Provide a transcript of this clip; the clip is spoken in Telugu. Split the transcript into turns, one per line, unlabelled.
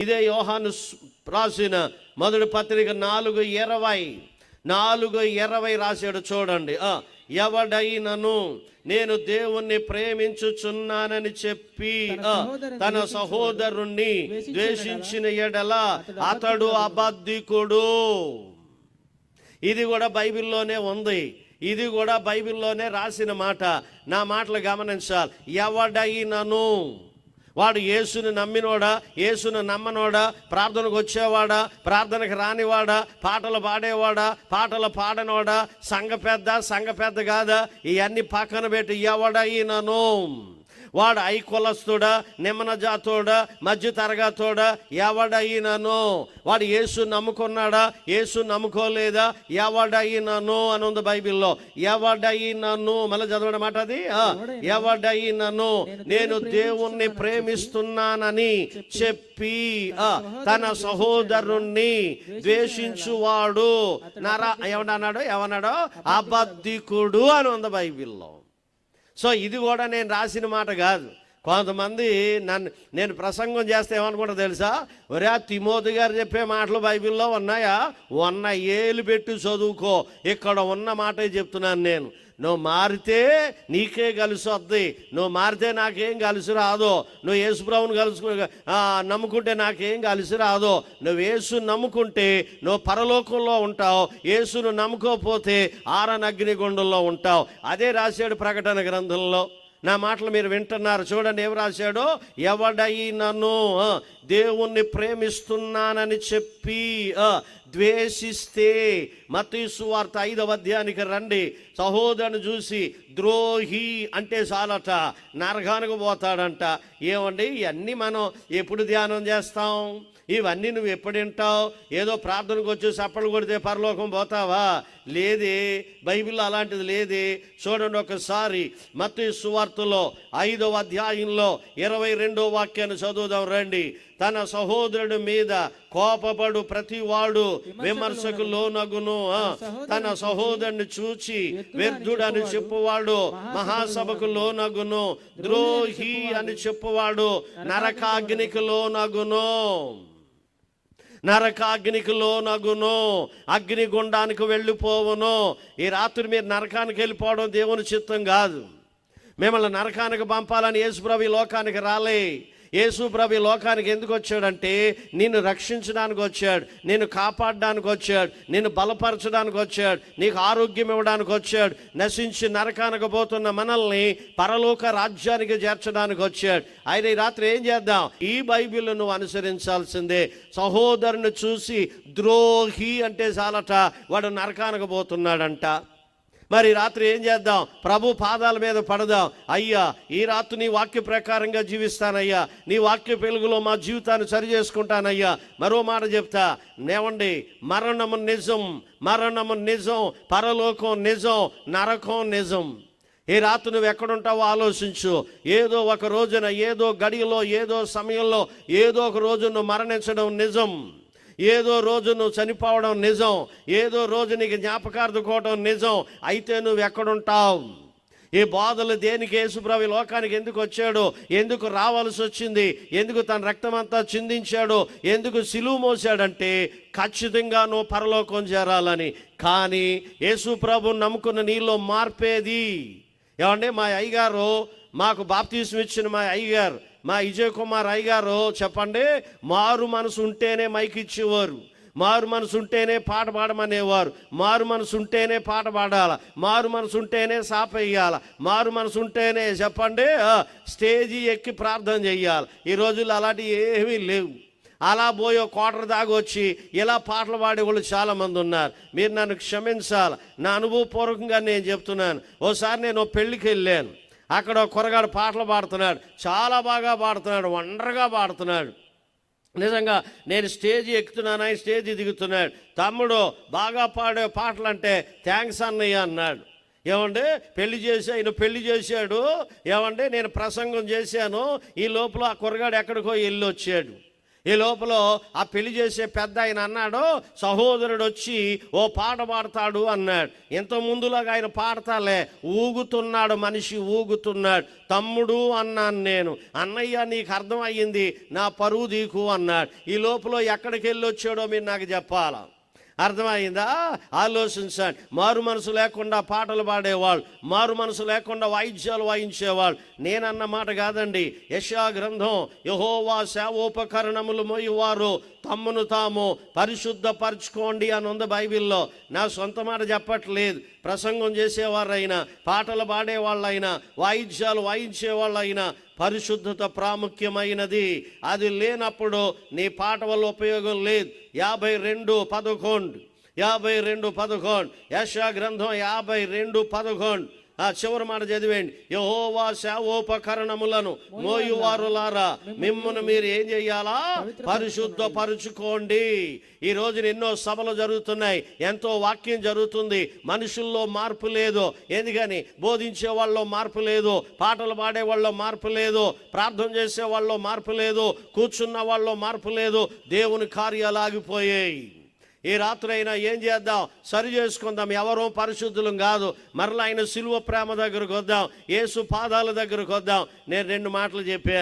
ఇదే యోహాను రాసిన మొదటి పత్రిక 4:20 రాశాడు చూడండి. ఎవడైనను నేను దేవుణ్ణి ప్రేమించుచున్నానని చెప్పి తన సహోదరుణ్ణి ద్వేషించిన ఎడల అతడు అబద్ధికుడు. ఇది కూడా బైబిల్లోనే ఉంది, ఇది కూడా బైబిల్లోనే రాసిన మాట. నా మాటలు గమనించాలి. ఎవడైనను, వాడు యేసుని నమ్మినోడా, యేసుని నమ్మనోడా, ప్రార్థనకు వచ్చేవాడా, ప్రార్థనకు రానివాడా, పాటలు పాడేవాడా, పాటలు పాడనోడా, సంఘ పెద్ద కాదా, ఇవన్నీ పక్కన పెట్టి ఎవడైనను, వాడు ఐకులస్తుడా, నిమ్మన జాతోడా, మధ్య తరగతోడా, ఎవడైనను, వాడు యేసు నమ్ముకున్నాడా, యేసు నమ్ముకోలేదా, ఎవడైనను అని ఉంది బైబిల్లో. ఎవడైనను, మళ్ళీ చదవడం మాట అది. ఎవడైనను నేను దేవుణ్ణి ప్రేమిస్తున్నానని చెప్పి తన సహోదరుణ్ణి ద్వేషించువాడు ఏమన్నాడో అబద్ధికుడు అని ఉంది బైబిల్లో. సో ఇది కూడా నేను రాసిన మాట కాదు. కొంతమంది నేను ప్రసంగం చేస్తే ఏమనుకుంటా తెలుసా, ఒరే తిమోతి గారు చెప్పే మాటలు బైబిల్లో ఉన్నాయా? ఏలు పెట్టి చదువుకో, ఇక్కడ ఉన్న మాటే చెప్తున్నాను నేను. నువ్వు మారితే నీకే కలిసి వద్ది, నువ్వు మారితే నాకేం కలిసి రాదో, నువ్వు యేసుప్రభుని నమ్ముకుంటే నాకేం కలిసి రాదో. నువ్వు యేసు నమ్ముకుంటే నువ్వు పరలోకంలో ఉంటావు, యేసును నమ్ముకోకపోతే ఆరని అగ్నిగుండంలో ఉంటావు. అదే రాశాడు ప్రకటన గ్రంథంలో. నా మాటలు మీరు వింటున్నారు, చూడండి ఏం రాశాడో. ఎవడైనను దేవుణ్ణి ప్రేమిస్తున్నానని చెప్పి ద్వేషిస్తే, మత్తయి సువార్త 5వ అధ్యాయానికి రండి. సహోదరుని చూసి ద్రోహి అంటే చాలట, నరకానికి పోతాడంట. ఏమండి ఇవన్నీ మనం ఎప్పుడు ధ్యానం చేస్తాం? ఇవన్నీ నువ్వు ఎప్పుడు వింటావు? ఏదో ప్రార్థనకు వచ్చి చప్పలు కొడితే పరలోకం పోతావా? లేదే, బైబిల్లో అలాంటిది లేదే. చూడండి ఒకసారి మత్తయి సువార్తలో 5వ అధ్యాయంలో 22వ వాక్యాన్ని చదువుదాం రండి. తన సహోదరుడి మీద కోపపడు ప్రతివాడు విమర్శకు లోనగును, తన సహోదరుని చూచి వ్యర్థుడని చెప్పువాడు మహాసభకు లోనగును, ద్రోహి అని చెప్పువాడు నరకాగ్నికి లోనగును. అగ్నిగుండానికి వెళ్ళిపోవును. ఈ రాత్రి మీరు నరకానికి వెళ్ళిపోవడం దేవుని చిత్తం కాదు. మిమ్మల్ని నరకానికి పంపాలని యేసుప్రభు ఈ లోకానికి రాలే. యేసుప్రభు ఈ లోకానికి ఎందుకు వచ్చాడంటే నిన్ను రక్షించడానికి వచ్చాడు, నిన్ను కాపాడడానికి వచ్చాడు, నిన్ను బలపరచడానికి వచ్చాడు, నీకు ఆరోగ్యం ఇవ్వడానికి వచ్చాడు. నశించి నరకానికి పోతున్న మనల్ని పరలోక రాజ్యానికి చేర్చడానికి వచ్చాడు. ఆయన ఈ రాత్రి ఏం చేద్దాం? ఈ బైబిల్ నువ్వు అనుసరించాల్సిందే. సహోదరుని చూసి ద్రోహి అంటే చాలట, వాడు నరకానికి పోతున్నాడంట. మరి రాత్రి ఏం చేద్దాం? ప్రభు పాదాల మీద పడదాం. అయ్యా ఈ రాత్రి నీ వాక్య ప్రకారంగా జీవిస్తానయ్యా, నీ వాక్య వెలుగులో మా జీవితాన్ని సరి చేసుకుంటానయ్యా. మరో మాట చెప్తా, నేవండి, మరణము నిజం, పరలోకం నిజం, నరకం నిజం. ఈ రాత్రి నువ్వు ఎక్కడుంటావో ఆలోచించు. ఏదో ఒక రోజున, ఏదో గడియలో, ఏదో సమయంలో, ఏదో ఒక రోజు నువ్వు మరణించడం నిజం. ఏదో రోజు నువ్వు చనిపోవడం నిజం. ఏదో రోజు నీకు జ్ఞాపకార్థకోవడం నిజం. అయితే నువ్వు ఎక్కడుంటావు? ఈ బాధలు దేనికి? యేసుప్రభు లోకానికి ఎందుకు వచ్చాడు? ఎందుకు రావాల్సి వచ్చింది? ఎందుకు తన రక్తం అంతా చిందించాడు? ఎందుకు సిలువ మోసాడంటే ఖచ్చితంగా నువ్వు పరలోకం చేరాలని. కానీ యేసుప్రభు నమ్ముకున్న నీలో మార్పేది. ఏమంటే మా అయ్యగారు, మాకు బాప్తిస్మం ఇచ్చిన మా అయ్యగారు, మా విజయ్ కుమార్ అయ్యగారు చెప్పండి, మారు మనసు ఉంటేనే మైక్ ఇచ్చేవారు, మారు మనసు ఉంటేనే పాట పాడమనేవారు, మారు మనసు ఉంటేనే పాట పాడాల, మారు మనసు ఉంటేనే సాప వేయాల, మారు మనసు ఉంటేనే చెప్పండి స్టేజీ ఎక్కి ప్రార్థన చెయ్యాలి. ఈ రోజుల్లో అలాంటివి ఏమీ లేవు. అలా పోయో కోటర్ దాకా వచ్చి ఇలా పాటలు పాడే వాళ్ళు చాలామంది ఉన్నారు. మీరు నన్ను క్షమించాలి, నా అనుభవపూర్వకంగా నేను చెప్తున్నాను. ఓసారి నేను పెళ్ళికి వెళ్ళాను. అక్కడ కురగాడు పాటలు పాడుతున్నాడు, చాలా బాగా పాడుతున్నాడు, వండర్గా పాడుతున్నాడు. నిజంగా నేను స్టేజీ ఎక్కుతున్నాను, ఆయన స్టేజీ దిగుతున్నాడు. తమ్ముడు బాగా పాడే పాటలు అంటే థ్యాంక్స్ అన్నయ్య అన్నాడు. ఏమంటే ఆయన పెళ్లి చేశాడు. ఏమంటే నేను ప్రసంగం చేశాను, ఈ లోపల ఆ కురగాడు ఎక్కడికో వెళ్ళి వచ్చాడు. ఈ లోపల ఆ పెళ్లి చేసే పెద్ద ఆయన అన్నాడు, సహోదరుడు వచ్చి ఓ పాట పాడతాడు అన్నాడు. ఇంత ముందులాగా ఆయన పాడతాలే, ఊగుతున్నాడు, మనిషి ఊగుతున్నాడు. తమ్ముడు అన్నాను నేను, అన్నయ్య నీకు అర్థం అయ్యింది, నా పరువు దీకు అన్నాడు. ఈ లోపల ఎక్కడికి వెళ్ళి వచ్చాడో మీరు నాకు చెప్పాలా? అర్థమైందా? ఆలోచించండి. మారు మనసు లేకుండా పాటలు పాడేవాళ్ళు, మారు మనసు లేకుండా వాయిద్యాలు వాయించేవాళ్ళు. నేనన్న మాట కాదండి. యెషయా గ్రంథం, యెహోవా సేవోపకరణములు మోయువారు తమ్మును తాము పరిశుద్ధపరచుకోండి అని ఉంది బైబిల్లో. నా సొంత మాట చెప్పట్లేదు. ప్రసంగం చేసేవారైనా, పాటలు పాడేవాళ్ళైనా, వాయిద్యాలు వాయించేవాళ్ళైనా పరిశుద్ధత ప్రాముఖ్యమైనది. అది లేనప్పుడు నీ పాట వల్ల ఉపయోగం లేదు. 52:11 యెషయా గ్రంథం 52:11 చివరి మాట చదివేయండి. యెహోవా సేవోపకరణములను మోయువారులారా మిమ్మును మీరు ఏం చెయ్యాలా? పరిశుద్ధపరుచుకోండి. ఈ రోజున ఎన్నో సభలు జరుగుతున్నాయి, ఎంతో వాక్యం జరుగుతుంది, మనుషుల్లో మార్పు లేదు. ఎందుకని? బోధించే వాళ్ళలో మార్పు లేదు, పాటలు పాడే వాళ్ళలో మార్పు లేదు, ప్రార్థన చేసే వాళ్ళలో మార్పు లేదు, కూర్చున్న వాళ్ళలో మార్పు లేదు. దేవుని కార్యాలు ఆగిపోయాయి. ఈ రాత్రి అయినా ఏం చేద్దాం? సరి చేసుకుందాం. ఎవరో పరిశుద్ధులం కాదు. మరలా ఆయన సిలువ ప్రేమ దగ్గరకు వద్దాం, యేసు పాదాల దగ్గరకు వద్దాం. నేను 2 మాటలు చెప్పాను.